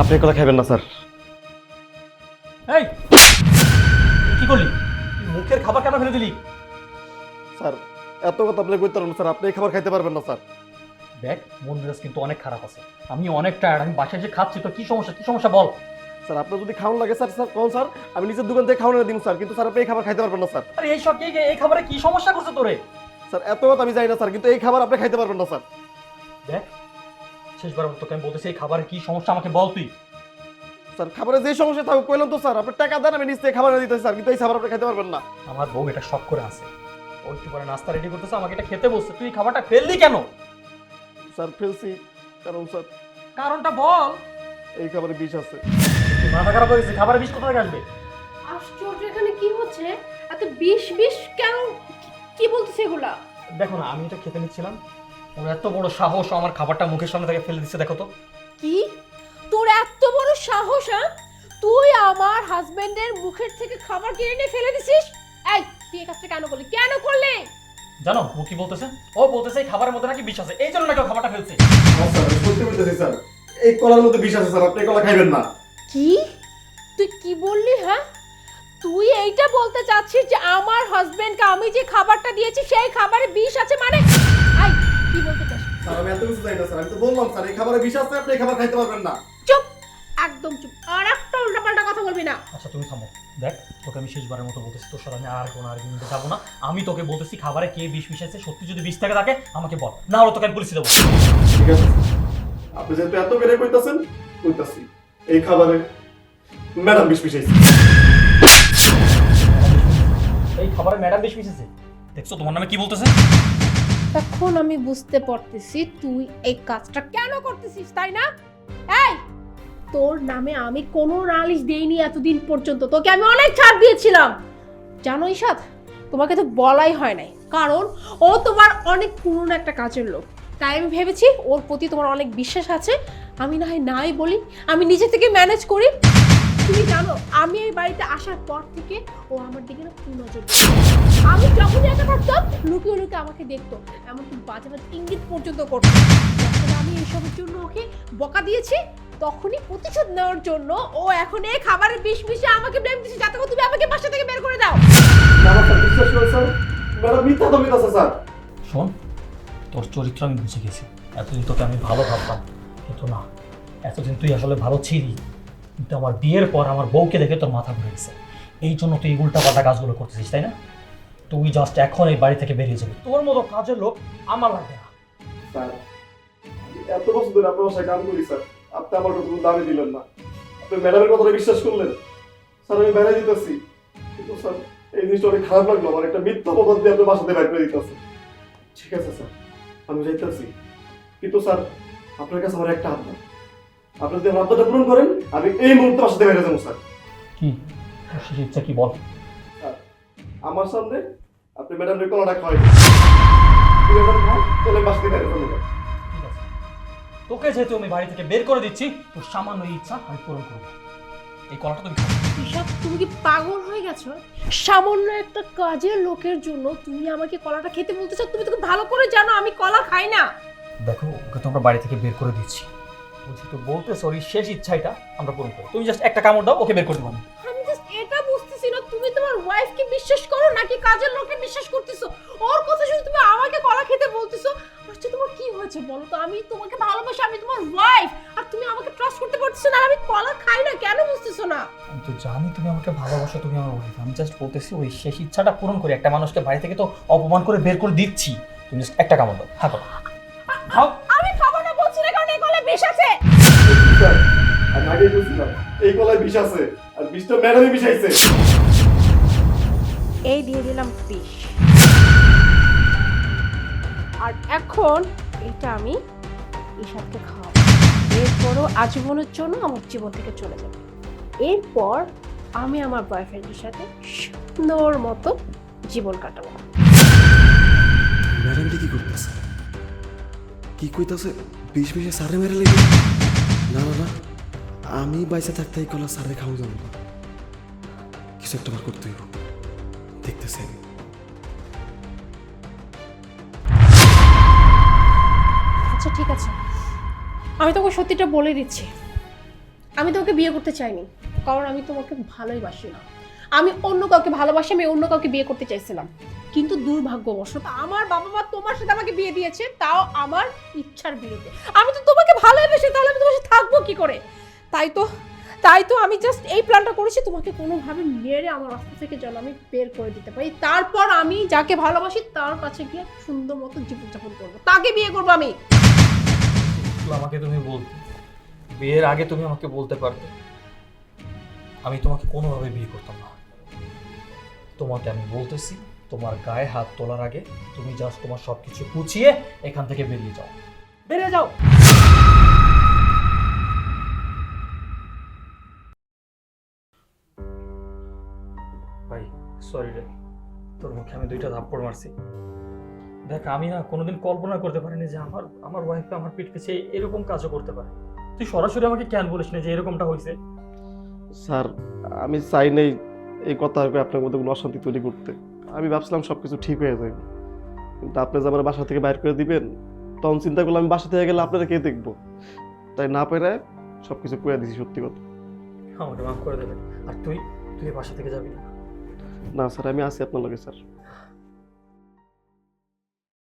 আপনি এগুলো খাবেন না স্যার। এই কি করলি? মুখের খাবার কেন ফেলে দিলি? স্যার এত কথা আপনি কইতে পারবেন স্যার, আপনি এই খাবার খাইতে পারবেন না স্যার। দেখ, মন মেজাজ কিন্তু অনেক খারাপ আছে। আমি অনেক টায়ার্ড, আমি বাসায় এসে খাচ্ছি। তো কি সমস্যা, কি সমস্যা বল। স্যার আপনার যদি খাওয়ান লাগে স্যার, স্যার কোন স্যার, আমি নিজের দোকান থেকে খাওয়ানো দিন স্যার, কিন্তু স্যার আপনি এই খাবার খাইতে পারবেন না স্যার। আরে এই সব এই খাবারে কি সমস্যা করছে তোরে? স্যার এত কথা আমি জানি না স্যার, কিন্তু এই খাবার আপনি খাইতে পারবেন না স্যার। দেখ, শেষবার তোকে আমি বলতেছি এই খাবারের কি সমস্যা আমাকে বল তুই। স্যার খাবারে যে সমস্যা থাকুক কইলাম তো স্যার, আপনি টাকা দেন আমি নিজ থেকে খাবার এনে দিতেছি স্যার, কিন্তু এই খাবার আপনি খাইতে পারবেন না। আমার বউ এটা শখ করে আছে, ও একটু পরে নাস্তা রেডি করতেছে, আমাকে এটা খেতে বলছে। তুই এই খাবারটা ফেললি কেন? স্যার ফেলছি কারণ স্যার কারণটা বল। এই খাবারে বিষ আছে। তুই মাথা খারাপ হয়ে গেছে, খাবারের বিষ কোথা থেকে আসবে? আশ্চর্য, এখানে কি হচ্ছে? এত বিষ বিষ কেন? কি বলতেছে এগুলা? দেখো না, আমি এটা খেতে নিচ্ছিলাম, ওর এত বড় সাহস ও আমার খাবারটা মুখের সামনে থেকে ফেলে দিচ্ছে। দেখো তো। কি তোর এত বড় সাহস? হ্যাঁ, তুই আমার হাজবেন্ডের মুখের থেকে খাবার কিনে নিয়ে ফেলে দিছিস? এই তুই এই কাজটা কেন করলি? কেন করলি? জানো ও কি বলতেছে? ও বলতেছে এই খাবারের মধ্যে নাকি বিষ আছে, এই জন্য নাকি ও খাবারটা ফেলছে। স্যার সত্যি বলতেছি স্যার, এই কলার মধ্যে বিষ আছে স্যার, আপনি এই কলা খাইবেন না। কি তুই কি বললি? হ্যাঁ, তুই এইটা বলতে চাচ্ছিস যে আমার হাজবেন্ডকে আমি যে খাবারটা দিয়েছি সেই খাবারে বিষ আছে? মানে আই কি বলতে চাস? স্যার আমি এত কিছু জানি না স্যার, আমি তো বললাম স্যার এই খাবারে বিষ আছে, আপনি এই খাবার খাইতে পারবেন না। চুপ, একদম চুপ, আর একটা উল্টাপাল্টা কথা বলবি না। আচ্ছা তুমি থামো। দেখ, তোকে আমি শেষবারের মতো বলতেছি, তোর সাথে আমি আর কোনো আর্গুমেন্টে যাবো না। আমি তোকে বলতেছি খাবারে কে বিষ মিশাইছে, সত্যি যদি বিষ থেকে থাকে আমাকে বল, না হলে তোকে আমি পুলিশে দেবো। ঠিক আছে আপনি যেহেতু এত বেড়ে কইতাছেন, কইতাছি এই খাবারে ম্যাডাম বিষ মিশাইছে। এই খাবারে ম্যাডাম বিষ মিশাইছে? দেখছো তোমার নামে কি বলতেছে? এখন আমি বুঝতে পারতেছি তুই এই কাজটা কেন করতেছিস, তাই না? এই তোর নামে আমি কোনো নালিশ দেইনি এতদিন পর্যন্ত, তোকে আমি অনেক ছাড় দিয়েছিলাম। জানো ঈশাদ, তোমাকে তো বলাই হয় নাই, কারণ ও তোমার অনেক পুরনো একটা কাজের লোক। তাই আমি ভেবেছি ওর প্রতি তোমার অনেক বিশ্বাস আছে, আমি না হয় নাই বলি, আমি নিজে থেকে ম্যানেজ করি। তুমি জানো আমি এই বাড়িতে আসার পর থেকে ও আমার দিকে না খুব নজর দিত। আমি যখনই একা থাকতাম লুকিয়ে লুকিয়ে আমাকে দেখতো, এমনকি বাজে বাজে ইঙ্গিত পর্যন্ত করতো। যখন আমি এসবের জন্য ওকে বকা দিয়েছি, তখনই প্রতিশোধ নেওয়ার জন্য ও এখন এই খাবারের বিষ মিশিয়ে আমাকে ব্লেম দিচ্ছে, যাতে করে তুমি আমাকে বাসা থেকে বের করে দাও। না না স্যার, বিশ্বাস করেন স্যার, ম্যাডাম মিথ্যা তো মিথ্যা স্যার। শোন, তোর চরিত্র আমি বুঝে গেছি। এতদিন তোকে আমি ভালো ভাবতাম, কিন্তু না, এতদিন তুই আসলে ভালো ছিলি, কিন্তু আমার বিয়ের পর আমার বউকে দেখে তোর মাথা ঘুরে গেছে। এই জন্য তুই উল্টা পাল্টা কাজগুলো করতেছিস, তাই না? তুই জাস্ট এখন এই বাড়ি থেকে বেরিয়ে যাবি, তোর মতো কাজের লোক আমার লাগবে না। স্যার এত বছর ধরে আপনার বাসায় কাম করি স্যার, আপনি আমার কোনো দাবি দিলেন না, আপনি ম্যাডামের কথাটা বিশ্বাস করলেন। স্যার আমি বেড়াই দিতেছি, কিন্তু স্যার এই জিনিসটা অনেক খারাপ লাগলো, আমার একটা মিথ্যা অপবাদ দিয়ে আপনার বাসাতে বাইর করে দিতেছে। ঠিক আছে স্যার, আমি যাইতেছি, কিন্তু স্যার আপনার কাছে আমার একটা আবদার, আপনি যদি আমার আবদারটা পূরণ করেন আমি এই মুহূর্তে বাসাতে বাইরে যাবো স্যার। কি তোর শেষ ইচ্ছা কি বল? স্যার আমার সামনে আপনি ম্যাডামের কলাটা খাওয়াই তাহলে বাসাতে বাইরে যাবো। ঠিক আছে, তোকে যেহেতু আমি বাড়ি থেকে বের করে দিচ্ছি, তোর সামান্য ইচ্ছা আমি পূরণ করবো। এই কলাটা তুমি খাও। ঈশাদ, তুমি কি পাগল হয়ে গেছো? সামান্য একটা কাজের লোকের জন্য তুমি আমাকে কলাটা খেতে বলতেছো? তুমি তো ভালো করে জানো আমি কলা খাই না। দেখো, ওকে তো আমরা বাড়ি থেকে বের করে দিচ্ছি, বলছি তো বলতে সরি, শেষ ইচ্ছা এটা আমরা পূরণ করি। তুমি জাস্ট একটা কামড় দাও, ওকে বের করে দেবো আমি। আমি জাস্ট এটা বুঝতেছি না, তুমি তোমার ওয়াইফকে বিশ্বাস করো নাকি কাজের লোককে বিশ্বাস করতেছো? ওর কথা শুনে তুমি আমাকে কলা খেতে বলতেছো? আচ্ছা তোমার কি হয়েছে বলো তো? আমি তোমাকে ভালোবাসি, আমি তোমার ওয়াইফ, আর তুমি আমাকে ট্রাস্ট করতে পারতেছো না? আর আমি কলা খাই না, কেন বুঝতেছো না? আমি তো জানি তুমি আমাকে ভালোবাসো, তুমি আমার ওয়াইফ। আমি জাস্ট বলতেছি ওই শেষ ইচ্ছাটা পূরণ করি। একটা মানুষকে বাড়ি থেকে তো অপমান করে বের করে দিচ্ছি, তুমি জাস্ট একটা কামড় দাও। হ্যাঁ করো, খাও। আমি খাবো না বলছি না, কারণ এই কলায় বিষ আছে। স্যার আমি আগেই বলছিলাম এই কলায় বিষ আছে, আর বিষটা ম্যাডামই বিষাইছে। এই দিয়ে দিলাম বিষ, আর এখন এটা আমি ঈশাদকে খাওয়াবো। এরপরও আজীবনের জন্য আমার জীবন থেকে চলে যাবে। এরপর আমি আমার বয়ফ্রেন্ডের সাথে সুন্দর মতো জীবন কাটাবো। ম্যাডাম কি করতেছে? কি কইতাছে? বিষ বিষে সারে মেরে লেগে? না না না, আমি বাইসে থাকতে এই কলা সারে খাওয়া যাবো না। কিছু একটা বার করতে হইব, দেখতেছি আমি। আচ্ছা ঠিক আছে, আমি তোকে সত্যিটা বলে দিচ্ছি। আমি তোমাকে বিয়ে করতে চাইনি, কারণ আমি তোমাকে ভালোই বাসি না। আমি অন্য কাউকে ভালোবাসি, আমি অন্য কাউকে বিয়ে করতে চাইছিলাম, কিন্তু দুর্ভাগ্যবশত আমার বাবা মা তোমার সাথে আমাকে বিয়ে দিয়েছে, তাও আমার ইচ্ছার বিরুদ্ধে। আমি তো তোমাকে ভালোবাসি, তাহলে আমি তোমার সাথে থাকবো কি করে? তাই তো আমি জাস্ট এই প্ল্যানটা করেছি, তোমাকে কোনোভাবে মেরে আমার রাস্তা থেকে যেন আমি বের করে দিতে পারি। তারপর আমি যাকে ভালোবাসি তার কাছে গিয়ে সুন্দর মতো জীবনযাপন করবো, তাকে বিয়ে করবো আমি। আমাকে তুমি বলতে, বিয়ের আগে তুমি আমাকে বলতে পারতে, আমি তোমাকে কোনোভাবে বিয়ে করতাম না। তোমাকে আমি বলতেছি, তোমার গায়ে হাত তোলার আগে তুমি জাস্ট তোমার সবকিছু গুছিয়ে এখান থেকে বেরিয়ে যাও, বেরিয়ে যাও। ভাই সরি রে, তোর মুখে আমি 2টা থাপ্পড় মারছি। দেখ আমি না কোনোদিন কল্পনা করতে পারিনি যে আমার ওয়াইফকে আমার পিঠ পিছে এরকম কাজও করতে পারে। তুই সরাসরি আমাকে কেন বলিস না যে এরকমটা হয়েছে? স্যার আমি চাই নাই এই কথা আপনার মধ্যে কোনো অশান্তি তৈরি করতে। আমি ভাবছিলাম সব কিছু ঠিক হয়ে যাবে, কিন্তু আপনি যে আমার বাসা থেকে বাইর করে দিবেন, তখন চিন্তা করলাম আমি বাসা থেকে গেলে আপনারা কে দেখবো, তাই না পেরে সব কিছু করে দিছি। সত্যি কথা। আমাকে মাফ করে দেবেন। আর তুই তুই এই বাসা থেকে যাবি না? না স্যার, আমি আছি আপনার লগে স্যার।